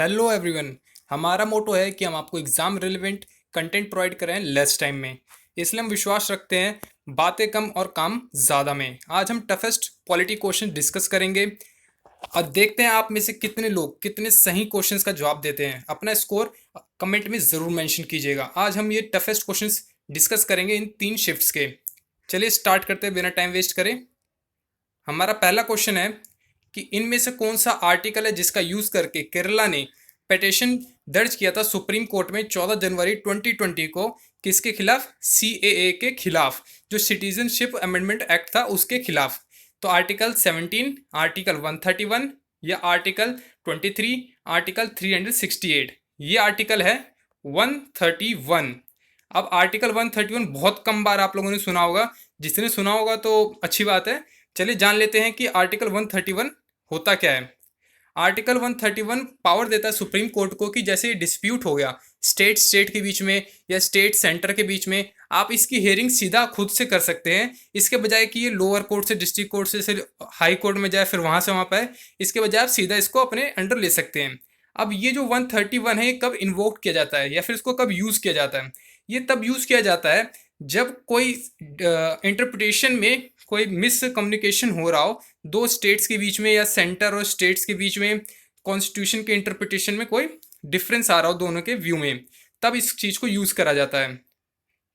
Hello everyone. हमारा मोटो है कि हम आपको एग्जाम रिलेवेंट कंटेंट प्रोवाइड करें लेस टाइम में। इसलिए हम विश्वास रखते हैं बातें कम और काम ज़्यादा में। आज हम टफेस्ट पॉलिटी क्वेश्चन डिस्कस करेंगे और देखते हैं आप में से कितने लोग कितने सही क्वेश्चंस का जवाब देते हैं। अपना स्कोर कमेंट में ज़रूर मेंशन कीजिएगा। आज हम ये टफेस्ट क्वेश्चंस डिस्कस करेंगे इन 3 शिफ्ट्स के। चलिए स्टार्ट करते हैं बिना टाइम वेस्ट करें। हमारा पहला क्वेश्चन है कि इनमें से कौन सा आर्टिकल है जिसका यूज करके केरला ने पिटीशन दर्ज किया था सुप्रीम कोर्ट में 14 जनवरी 2020 को, किसके खिलाफ? सीएए के खिलाफ, जो सिटीजनशिप अमेंडमेंट एक्ट था उसके खिलाफ। तो आर्टिकल 17, आर्टिकल 131 या आर्टिकल 23, आर्टिकल 368। ये आर्टिकल है 131। अब आर्टिकल 131 बहुत कम बार आप लोगों ने सुना होगा। जिसने सुना होगा तो अच्छी बात है। चलिए जान लेते हैं कि आर्टिकल 131 होता क्या है। आर्टिकल 131 पावर देता है सुप्रीम कोर्ट को कि जैसे डिस्प्यूट हो गया स्टेट के बीच में या स्टेट सेंटर के बीच में, आप इसकी हियरिंग सीधा खुद से कर सकते हैं। इसके बजाय कि ये लोअर कोर्ट से, डिस्ट्रिक्ट कोर्ट से हाई कोर्ट में जाए फिर वहाँ से वहाँ पाए, इसके बजाय आप सीधा इसको अपने अंडर ले सकते हैं। अब ये जो 131 है ये कब इन्वोक किया जाता है या फिर इसको कब यूज़ किया जाता है? ये तब यूज़ किया जाता है जब कोई इंटरप्रिटेशन में कोई मिस कम्युनिकेशन हो रहा हो दो स्टेट्स के बीच में या सेंटर और स्टेट्स के बीच में, कॉन्स्टिट्यूशन के इंटरप्रिटेशन में कोई डिफरेंस आ रहा हो दोनों के व्यू में, तब इस चीज़ को यूज़ करा जाता है।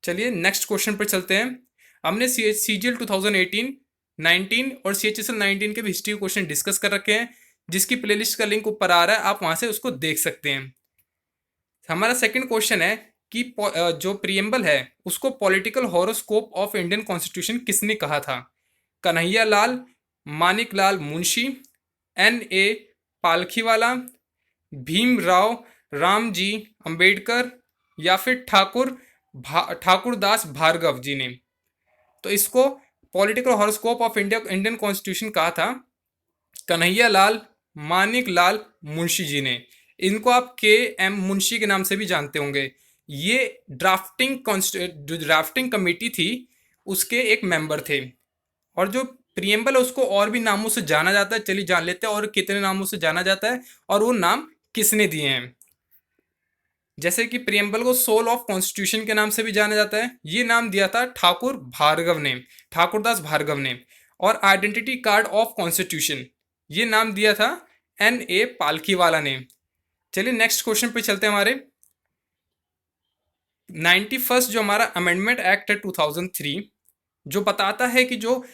चलिए नेक्स्ट क्वेश्चन पर चलते हैं। हमने CGL 2018, 19 और CHSL 19 के भी हिस्ट्री क्वेश्चन डिस्कस कर रखे हैं, जिसकी प्लेलिस्ट का लिंक ऊपर आ रहा है, आप वहाँ से उसको देख सकते हैं। हमारा सेकंड क्वेश्चन है कि जो प्रियम्बल है उसको political horoscope of Indian constitution किसने कहा था? कन्हैया लाल, मानिक लाल मुंशी, N.A. पालखीवाला, भीमराव रामजी अंबेडकर या फिर ठाकुरदास भार्गव जी ने। तो इसको political horoscope of Indian constitution कहा था कन्हैया लाल, मानिक लाल मुंशी जी ने। इनको आप KM मुंशी के नाम से भी जानते होंगे। ये ड्राफ्टिंग कमेटी थी उसके एक मेंबर थे। और जो प्रियम्बल है उसको और भी नामों से जाना जाता है। चलिए जान लेते हैं और कितने नामों से जाना जाता है और वो नाम किसने दिए हैं। जैसे कि प्रियम्बल को सोल ऑफ कॉन्स्टिट्यूशन के नाम से भी जाना जाता है। ये नाम दिया था ठाकुरदास भार्गव ने। और आइडेंटिटी कार्ड ऑफ कॉन्स्टिट्यूशन ये नाम दिया था N.A. पालखीवाला ने। चलिए नेक्स्ट क्वेश्चन पे चलते हैं। हमारे 91 जो हमारा अमेंडमेंट एक्ट है 2003, जो बताता है कि जो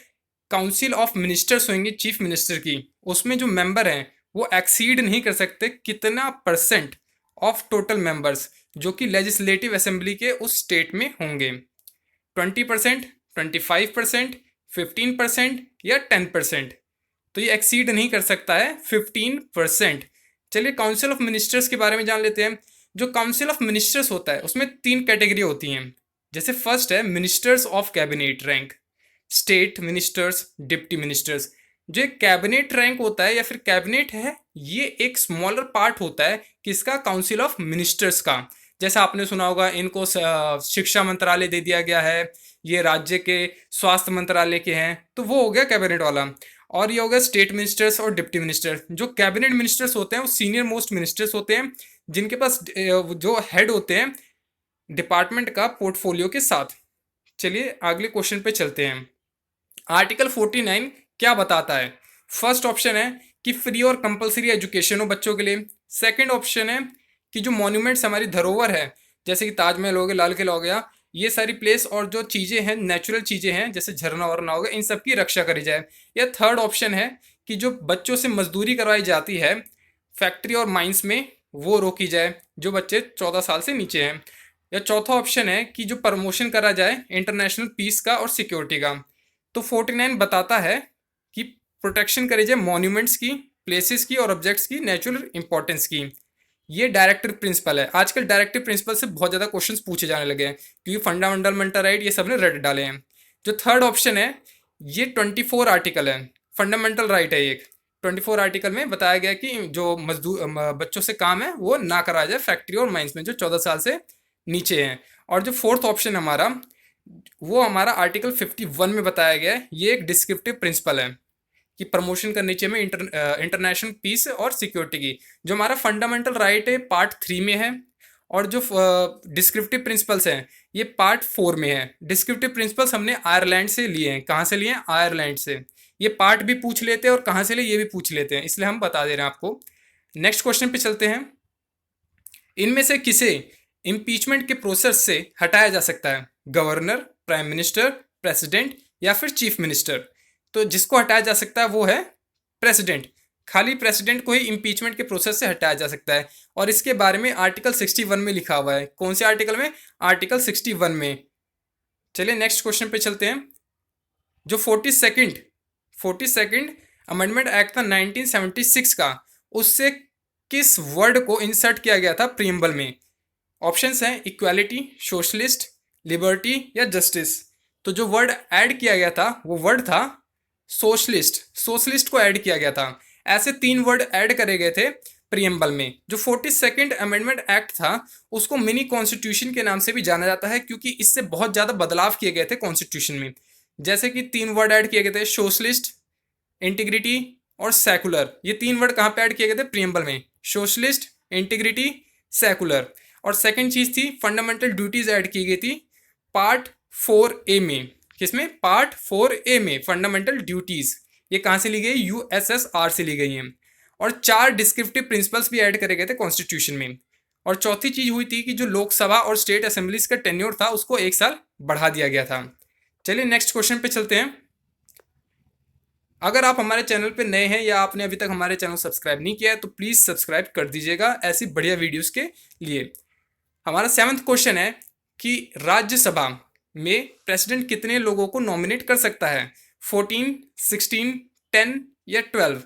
काउंसिल ऑफ मिनिस्टर्स होंगे चीफ मिनिस्टर की, उसमें जो मेंबर हैं वो एक्सीड नहीं कर सकते कितना परसेंट ऑफ टोटल मेंबर्स जो कि लेजिस्लेटिव असेंबली के उस स्टेट में होंगे। 20%, 25%, 15% या 10%। तो ये एक्सीड नहीं कर सकता है 15%। चलिए काउंसिल ऑफ मिनिस्टर्स के बारे में जान लेते हैं। जो काउंसिल ऑफ मिनिस्टर्स होता है उसमें 3 कैटेगरी होती हैं। जैसे फर्स्ट है ministers of cabinet rank, state ministers, deputy ministers. जो एक कैबिनेट रैंक होता है या फिर कैबिनेट है, ये एक स्मॉलर पार्ट होता है किसका? काउंसिल ऑफ मिनिस्टर्स का। जैसा आपने सुना होगा इनको शिक्षा मंत्रालय दे दिया गया है, ये राज्य के स्वास्थ्य मंत्रालय के हैं, तो वो हो गया कैबिनेट वाला। और ये हो गया स्टेट मिनिस्टर्स और डिप्टी मिनिस्टर। जो कैबिनेट मिनिस्टर्स होते हैं वो सीनियर मोस्ट मिनिस्टर्स होते हैं, जिनके पास जो हेड होते हैं डिपार्टमेंट का पोर्टफोलियो के साथ। चलिए अगले क्वेश्चन पे चलते हैं। आर्टिकल 49 क्या बताता है? फर्स्ट ऑप्शन है कि फ्री और कंपलसरी एजुकेशन हो बच्चों के लिए। सेकंड ऑप्शन है कि जो मॉन्यूमेंट्स हमारी धरोहर है, जैसे कि ताजमहल हो गया, लाल किला हो गया, ये सारी प्लेस और जो चीज़ें हैं, नेचुरल चीज़ें हैं जैसे झरना वरना हो गया, इन सब की रक्षा करी जाए। या थर्ड ऑप्शन है कि जो बच्चों से मजदूरी करवाई जाती है फैक्ट्री और माइंस में, वो रोकी जाए जो बच्चे 14 साल से नीचे हैं। या चौथा ऑप्शन है कि जो प्रमोशन करा जाए इंटरनेशनल पीस का और सिक्योरिटी का। तो 49 बताता है कि प्रोटेक्शन करी जाए मॉन्यूमेंट्स की, प्लेसेस की और ऑब्जेक्ट्स की नेचुरल इंपॉर्टेंस की। ये डायरेक्टिव प्रिंसिपल है। आजकल डायरेक्टिव प्रिंसिपल से बहुत ज़्यादा क्वेश्चंस पूछे जाने लगे हैं क्योंकि फंडामेंटल राइट ये सब ने रट डाले हैं। जो थर्ड ऑप्शन है ये 24 आर्टिकल है, फंडामेंटल राइट है एक। 24 आर्टिकल में बताया गया कि जो बच्चों से काम है वो ना करा जाए फैक्ट्री और माइंस में जो 14 साल से नीचे हैं। और जो फोर्थ ऑप्शन हमारा, वो हमारा आर्टिकल 51 में बताया गया है। ये एक डिस्क्रिप्टिव प्रिंसिपल है कि प्रमोशन करनी चाहिए हमें इंटरनेशनल पीस और सिक्योरिटी की। जो हमारा फंडामेंटल राइट है पार्ट 3 में है, और जो डिस्क्रिप्टिव प्रिंसिपल्स हैं ये पार्ट 4 में है। डिस्क्रिप्टिव प्रिंसिपल्स हमने आयरलैंड से लिए हैं। कहाँ से लिए हैं? आयरलैंड से। ये पार्ट भी पूछ लेते हैं और कहाँ से लिए ये भी पूछ लेते हैं, इसलिए हम बता दे रहे हैं आपको। नेक्स्ट क्वेश्चन पे चलते हैं। इनमें से किसे इम्पीचमेंट के प्रोसेस से हटाया जा सकता है? गवर्नर, प्राइम मिनिस्टर, प्रेसिडेंट या फिर चीफ मिनिस्टर? तो जिसको हटाया जा सकता है वो है प्रेसिडेंट। खाली प्रेसिडेंट को ही इम्पीचमेंट के प्रोसेस से हटाया जा सकता है, और इसके बारे में आर्टिकल 61 में लिखा हुआ है। कौन से आर्टिकल में? आर्टिकल 61 में। चलिए नेक्स्ट क्वेश्चन पे चलते हैं। जो 42nd अमेंडमेंट एक्ट था 1976 का, उससे किस वर्ड को इंसर्ट किया गया था प्रीएम्बल में? ऑप्शंस हैं इक्वालिटी, सोशलिस्ट, लिबर्टी या जस्टिस। तो जो वर्ड ऐड किया गया था वो वर्ड था सोशलिस्ट। सोशलिस्ट को ऐड किया गया था। ऐसे 3 वर्ड ऐड करे गए थे प्रीएम्बल में। जो 42nd अमेंडमेंट एक्ट था उसको मिनी कॉन्स्टिट्यूशन के नाम से भी जाना जाता है, क्योंकि इससे बहुत ज़्यादा बदलाव किए गए थे कॉन्स्टिट्यूशन में। जैसे कि 3 वर्ड ऐड किए गए थे, सोशलिस्ट, इंटीग्रिटी और सेकुलर। ये 3 वर्ड कहाँ पे ऐड किए गए थे? प्रीएम्बल में। Socialist, integrity, secular. और सेकंड चीज थी फंडामेंटल ड्यूटीज ऐड की गई थी पार्ट 4A में। किसमें? पार्ट 4A में फंडामेंटल ड्यूटीज। ये कहाँ से ली गई? यूएसएसआर से ली गई हैं। और 4 डिस्क्रिप्टिव प्रिंसिपल्स भी ऐड करे गए थे कॉन्स्टिट्यूशन में। और चौथी चीज हुई थी कि जो लोकसभा और स्टेट असेंबलीज का टेन्योर था उसको 1 साल बढ़ा दिया गया था। चलिए नेक्स्ट क्वेश्चन पे चलते हैं। अगर आप हमारे चैनल पे नए हैं या आपने अभी तक हमारे चैनल सब्सक्राइब नहीं किया है तो प्लीज़ सब्सक्राइब कर दीजिएगा ऐसी बढ़िया वीडियोस के लिए। हमारा 7th क्वेश्चन है कि राज्यसभा में प्रेसिडेंट कितने लोगों को नॉमिनेट कर सकता है? 14, 16, 10 या 12?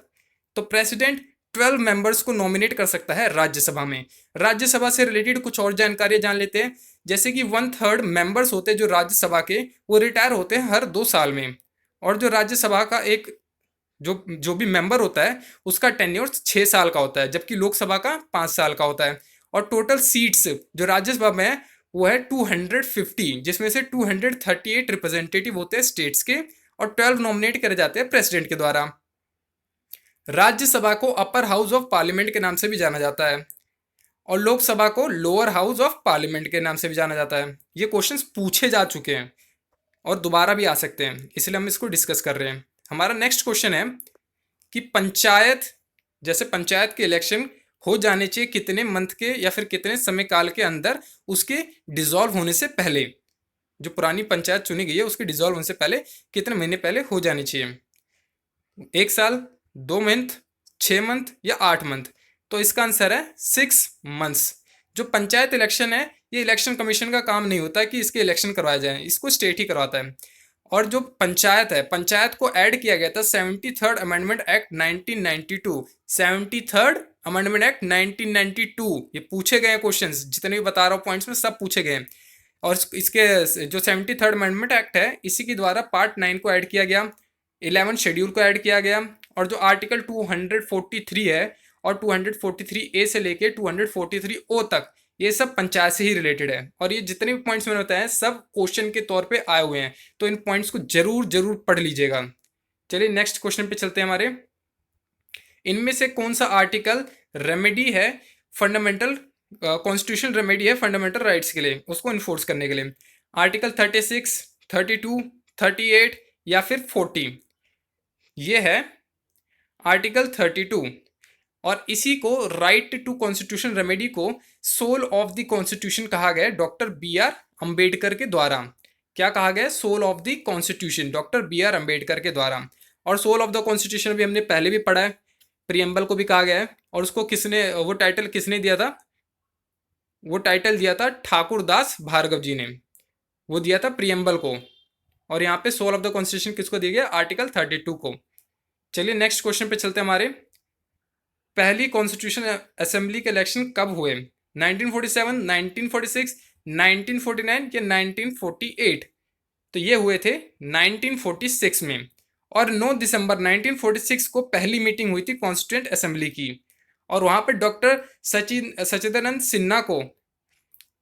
तो प्रेसिडेंट 12 मेंबर्स को नॉमिनेट कर सकता है राज्यसभा में। राज्यसभा से रिलेटेड कुछ और जानकारियां जान लेते हैं। जैसे कि 1/3 मेंबर्स होते हैं जो राज्यसभा के, वो रिटायर होते हैं हर 2 साल में। और जो राज्यसभा का एक जो भी मेंबर होता है उसका टेन्योर 6 साल का होता है, जबकि लोकसभा का 5 साल का होता है। और टोटल सीट्स जो राज्यसभा में है वो है 250, जिसमें से 238 रिप्रेजेंटेटिव होते हैं स्टेट्स के और 12 नॉमिनेट करे जाते हैं प्रेसिडेंट के द्वारा। राज्यसभा को अपर हाउस ऑफ पार्लियामेंट के नाम से भी जाना जाता है और लोकसभा को लोअर हाउस ऑफ पार्लियामेंट के नाम से भी जाना जाता है। ये क्वेश्चंस पूछे जा चुके हैं और दोबारा भी आ सकते हैं, इसलिए हम इसको डिस्कस कर रहे हैं। हमारा नेक्स्ट क्वेश्चन है कि पंचायत के इलेक्शन हो जाने चाहिए कितने मंथ के या फिर कितने समय काल के अंदर उसके डिसॉल्व होने से पहले? जो पुरानी पंचायत चुनी गई है उसके डिसॉल्व होने से पहले कितने महीने पहले हो जानी चाहिए? 1 साल, 2 मंथ, 6 मंथ या 8 मंथ? तो इसका आंसर है 6 मंथ्स। जो पंचायत इलेक्शन है ये इलेक्शन कमीशन का काम नहीं होता कि इसके इलेक्शन करवाए जाएं, इसको स्टेट ही करवाता है। और जो पंचायत है, पंचायत को ऐड किया गया था 73rd amendment act 1992। 73rd amendment act 1992। ये पूछे गए क्वेश्चंस, जितने भी बता रहा हूँ पॉइंट्स में सब पूछे गए हैं। और इसके जो 73rd अमेंडमेंट एक्ट है इसी के द्वारा पार्ट 9 को ऐड किया गया, 11 शेड्यूल को ऐड किया गया, और जो आर्टिकल 243 है और 243A से लेके 243O तक ये सब पंचायत से ही रिलेटेड है। और ये जितने भी पॉइंट्स मैंने बताए हैं सब क्वेश्चन के तौर पे आए हुए हैं, तो इन पॉइंट्स को जरूर जरूर पढ़ लीजिएगा। चलिए नेक्स्ट क्वेश्चन पे चलते हैं हमारे। इनमें से कौन सा आर्टिकल रेमेडी है फंडामेंटल कॉन्स्टिट्यूशन रेमेडी है फंडामेंटल राइट्स के लिए, उसको इन्फोर्स करने के लिए? आर्टिकल 36, 32, 38 या फिर 40? ये है आर्टिकल 32। और इसी को राइट टू कॉन्स्टिट्यूशन रेमेडी को सोल ऑफ द कॉन्स्टिट्यूशन कहा गया डॉक्टर B.R. अंबेडकर के द्वारा। क्या कहा गया? Soul of the constitution doctor B.R. Ambedkar के द्वारा। और सोल ऑफ द कॉन्स्टिट्यूशन भी हमने पहले भी पढ़ा है, प्रियम्बल को भी कहा गया है। और उसको वो टाइटल किसने दिया था? वो टाइटल दिया था ठाकुर दास भार्गव जी ने, वो दिया था प्रियम्बल को। और यहाँ पे सोल ऑफ द कॉन्स्टिट्यूशन किसको दिया गया? आर्टिकल 32 को। चलिए नेक्स्ट क्वेश्चन पे चलते हैं हमारे। पहली कॉन्स्टिट्यूशन असेंबली के इलेक्शन कब हुए? 1947, 1946, 1949 या 1948? तो ये हुए थे 1946 में। और 9 दिसंबर 1946 को पहली मीटिंग हुई थी कॉन्स्टिट्यूएंट असेंबली की, और वहां पर डॉक्टर सच्चिदानंद सिन्हा को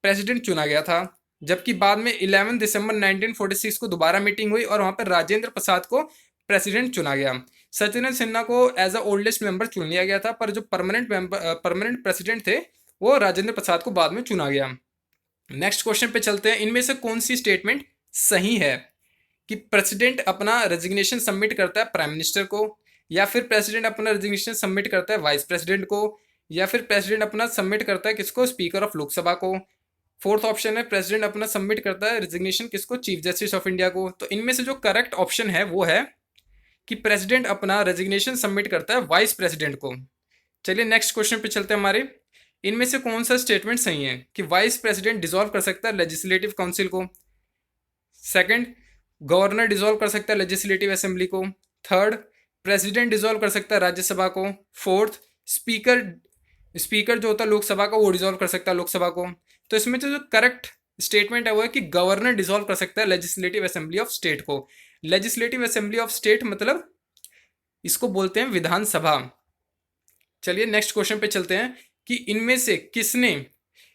प्रेसिडेंट चुना गया था। जबकि बाद में 11 दिसंबर 1946 को दोबारा मीटिंग हुई और वहां पर राजेंद्र प्रसाद को प्रेसिडेंट चुना गया। सत्येंद्र सिन्हा को एज अ ओल्डेस्ट मेंबर चुन लिया गया था, पर जो परमानेंट प्रेसिडेंट थे वो राजेंद्र प्रसाद को बाद में चुना गया। नेक्स्ट क्वेश्चन पे चलते हैं। इनमें से कौन सी स्टेटमेंट सही है कि प्रेसिडेंट अपना रेजिग्नेशन सबमिट करता है प्राइम मिनिस्टर को, या फिर प्रेसिडेंट अपना रेजिग्नेशन सबमिट करता है वाइस प्रेसिडेंट को, या फिर प्रेसिडेंट अपना सबमिट करता है किसको, स्पीकर ऑफ लोकसभा को। फोर्थ ऑप्शन है प्रेसिडेंट अपना सबमिट करता है रेजिग्नेशन किसको, चीफ जस्टिस ऑफ इंडिया को। तो इनमें से जो करेक्ट ऑप्शन है वो है कि प्रेसिडेंट अपना रेजिग्नेशन सबमिट करता है वाइस प्रेसिडेंट को। चलिए नेक्स्ट क्वेश्चन पे चलते हैं हमारे। इनमें से कौन सा स्टेटमेंट सही है कि वाइस प्रेसिडेंट डिसॉल्व कर सकता है लेजिस्लेटिव काउंसिल को। सेकंड, गवर्नर डिसॉल्व कर सकता है लेजिस्लेटिव असेंबली को। थर्ड, प्रेसिडेंट डिसॉल्व कर सकता है राज्यसभा को। फोर्थ, स्पीकर जो होता है लोकसभा का वो डिसॉल्व कर सकता है लोकसभा को। तो इसमें जो करेक्ट स्टेटमेंट है वो है कि गवर्नर डिसॉल्व कर सकता है लेजिस्लेटिव असेंबली ऑफ स्टेट को। लेजिस्लेटिव असेंबली ऑफ स्टेट मतलब इसको बोलते हैं विधानसभा। चलिए नेक्स्ट क्वेश्चन पे चलते हैं कि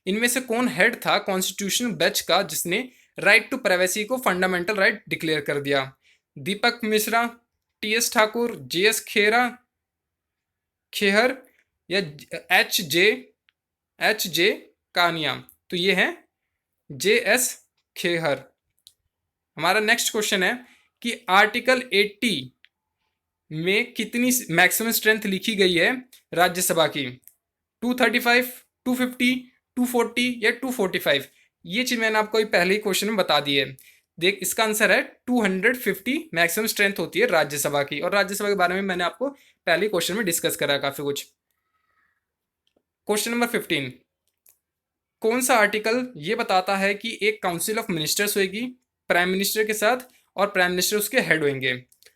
इनमें से कौन हेड था कॉन्स्टिट्यूशनल बेंच का जिसने राइट टू प्राइवेसी को फंडामेंटल राइट डिक्लेयर कर दिया। दीपक मिश्रा, टीएस ठाकुर, जेएस खेहर या एच जे कानिया। तो ये है जेएस खेहर। हमारा नेक्स्ट क्वेश्चन है कि आर्टिकल 80 में कितनी मैक्सिमम स्ट्रेंथ लिखी गई है राज्यसभा की, 235, 250, 240 या 245। ये चीज मैंने आपको पहले ही क्वेश्चन में बता दी है। देख इसका आंसर है 250 मैक्सिमम स्ट्रेंथ होती है राज्यसभा की, और राज्यसभा के बारे में मैंने आपको पहले क्वेश्चन में डिस्कस करा काफी कुछ। क्वेश्चन नंबर 15, कौन सा आर्टिकल ये बताता है कि एक काउंसिल ऑफ मिनिस्टर्स होगी प्राइम मिनिस्टर के साथ और प्राइम मिनिस्टर उसके हेड होंगे।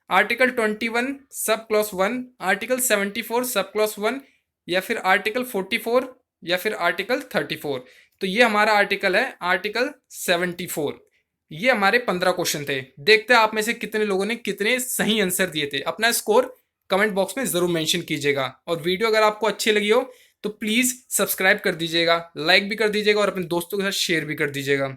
Article 21 sub clause 1, article 74 sub clause 1, या फिर आर्टिकल 44 या फिर आर्टिकल 34। तो ये हमारा आर्टिकल है आर्टिकल 74। ये हमारे 15 क्वेश्चन थे। देखते हैं आप में से कितने लोगों ने कितने सही आंसर दिए थे। अपना स्कोर कमेंट बॉक्स में जरूर मेंशन कीजिएगा, और वीडियो अगर आपको अच्छी लगी हो तो प्लीज सब्सक्राइब कर दीजिएगा, लाइक भी कर दीजिएगा और अपने दोस्तों के साथ शेयर भी कर दीजिएगा।